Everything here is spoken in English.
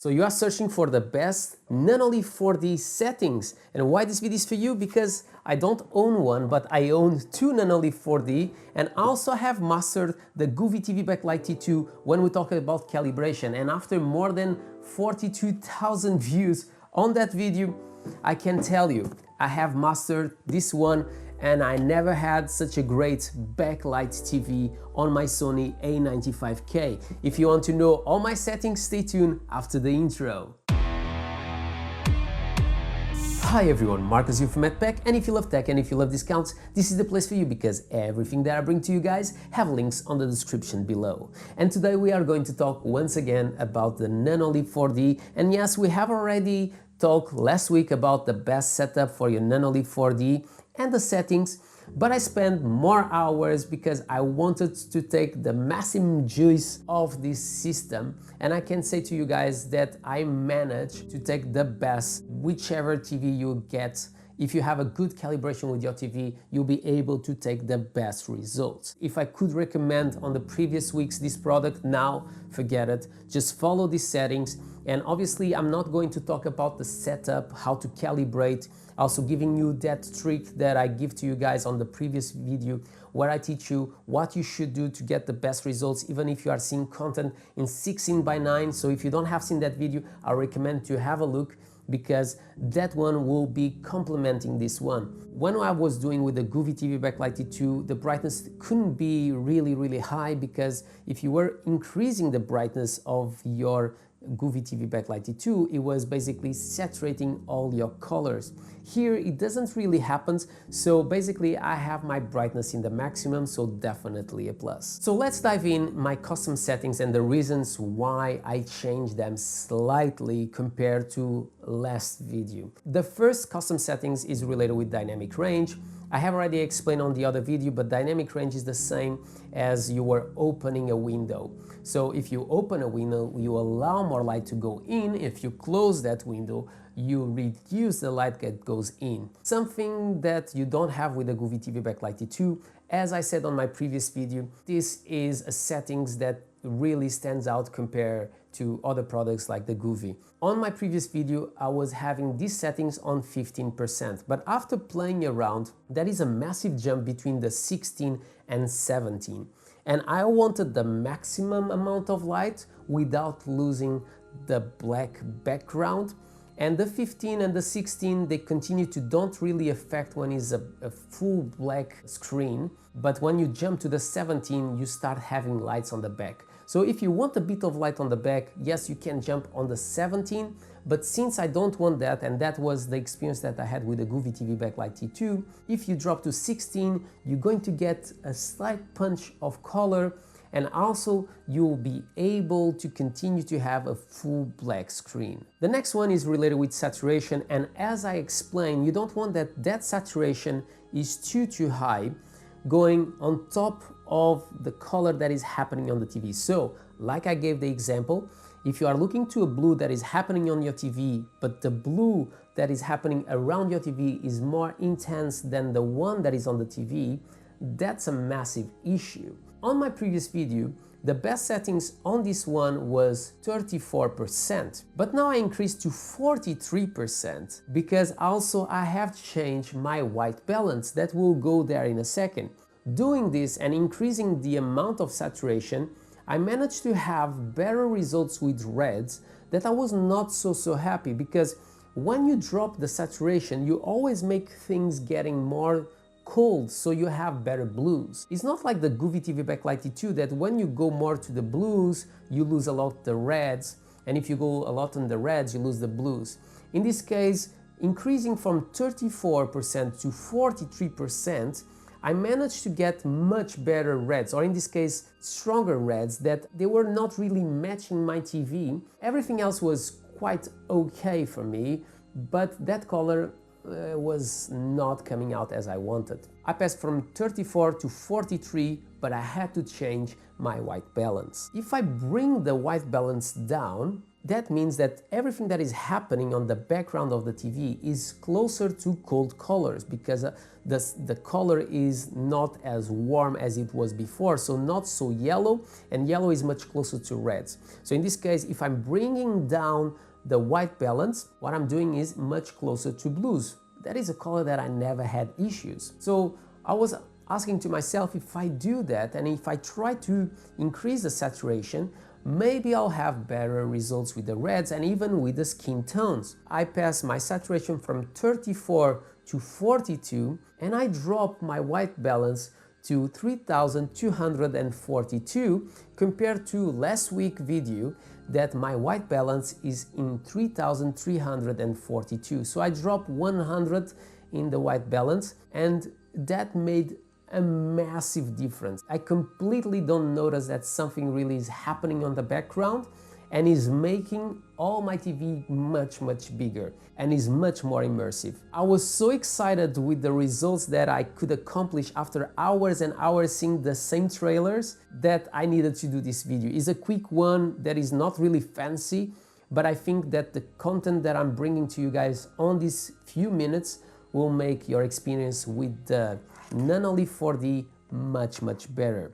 So you are searching for the best Nanoleaf 4D settings. And why this video is for you? Because I don't own one, but I own two Nanoleaf 4D and also have mastered the Goofy TV Backlight T2 when we talk about calibration. And after more than 42,000 views on that video, I can tell you, I have mastered this one and I never had such a great backlight TV on my Sony A95K. If you want to know all my settings, stay tuned after the intro. Hi everyone, Marcus here from madpack, and if you love tech and if you love discounts, this is the place for you because everything that I bring to you guys have links on the description below. And today we are going to talk once again about the Nanoleaf 4D, and yes, we have already talked last week about the best setup for your Nanoleaf 4D and the settings, but I spent more hours because I wanted to take the maximum juice of this system, and I can say to you guys that I managed to take the best whichever TV you get. If you have a good calibration with your TV, you'll be able to take the best results. If I could recommend on the previous weeks this product, now forget it. Just follow these settings. And obviously I'm not going to talk about the setup, how to calibrate, also giving you that trick that I give to you guys on the previous video where I teach you what you should do to get the best results even if you are seeing content in 16:9. So if you don't have seen that video, I recommend to have a look, because that one will be complementing this one. When I was doing with the Goofy TV Backlight T2, the brightness couldn't be really high, because if you were increasing the brightness of your Goofy TV Backlight T2, it was basically saturating all your colors. Here it doesn't really happen, so basically I have my brightness in the maximum, so definitely a plus. So let's dive in my custom settings and the reasons why I changed them slightly compared to last video. The first custom settings is related with dynamic range. I have already explained on the other video, but dynamic range is the same as you were opening a window. So if you open a window, you allow more light to go in. If you close that window, you reduce the light that goes in. Something that you don't have with the Goofy TV Backlight T2. As I said on my previous video, this is a settings that really stands out compared to other products like the Goofy. On my previous video, I was having these settings on 15%, but after playing around, that is a massive jump between the 16 and 17. And I wanted the maximum amount of light without losing the black background. And the 15 and the 16, they continue to don't really affect when it's a full black screen. But when you jump to the 17, you start having lights on the back. So if you want a bit of light on the back, yes, you can jump on the 17, but since I don't want that, and that was the experience that I had with the Goofy TV Backlight T2, if you drop to 16, you're going to get a slight punch of color, and also you'll be able to continue to have a full black screen. The next one is related with saturation, and as I explained, you don't want that saturation is too high, going on top of the color that is happening on the TV. So, like I gave the example, if you are looking to a blue that is happening on your TV, but the blue that is happening around your TV is more intense than the one that is on the TV, that's a massive issue. On my previous video, the best settings on this one was 34%, but now I increased to 43% because also I have changed my white balance. That will go there in a second. Doing this and increasing the amount of saturation, I managed to have better results with reds that I was not so happy, because when you drop the saturation, you always make things getting more cold, so you have better blues. It's not like the Goofy TV Backlight T2 that when you go more to the blues, you lose a lot the reds, and if you go a lot on the reds, you lose the blues. In this case, increasing from 34% to 43%, I managed to get much better reds, or in this case, stronger reds, that they were not really matching my TV. Everything else was quite okay for me, but that color was not coming out as I wanted. I passed from 34 to 43, but I had to change my white balance. If I bring the white balance down, That means that everything that is happening on the background of the TV is closer to cold colors because the color is not as warm as it was before, so not so yellow, and yellow is much closer to reds. So in this case, if I'm bringing down the white balance, what I'm doing is much closer to blues. That is a color that I never had issues. So I was asking to myself, if I do that and if I try to increase the saturation, maybe I'll have better results with the reds and even with the skin tones. I passed my saturation from 34 to 42 and I dropped my white balance to 3242 compared to last week video that my white balance is in 3342. So I dropped 100 in the white balance, and that made a massive difference. I completely don't notice that something really is happening on the background and is making all my TV much bigger and is much more immersive. I was so excited with the results that I could accomplish after hours and hours seeing the same trailers that I needed to do this video. It's a quick one that is not really fancy, but I think that the content that I'm bringing to you guys on these few minutes will make your experience with the Nanoleaf 4D much better.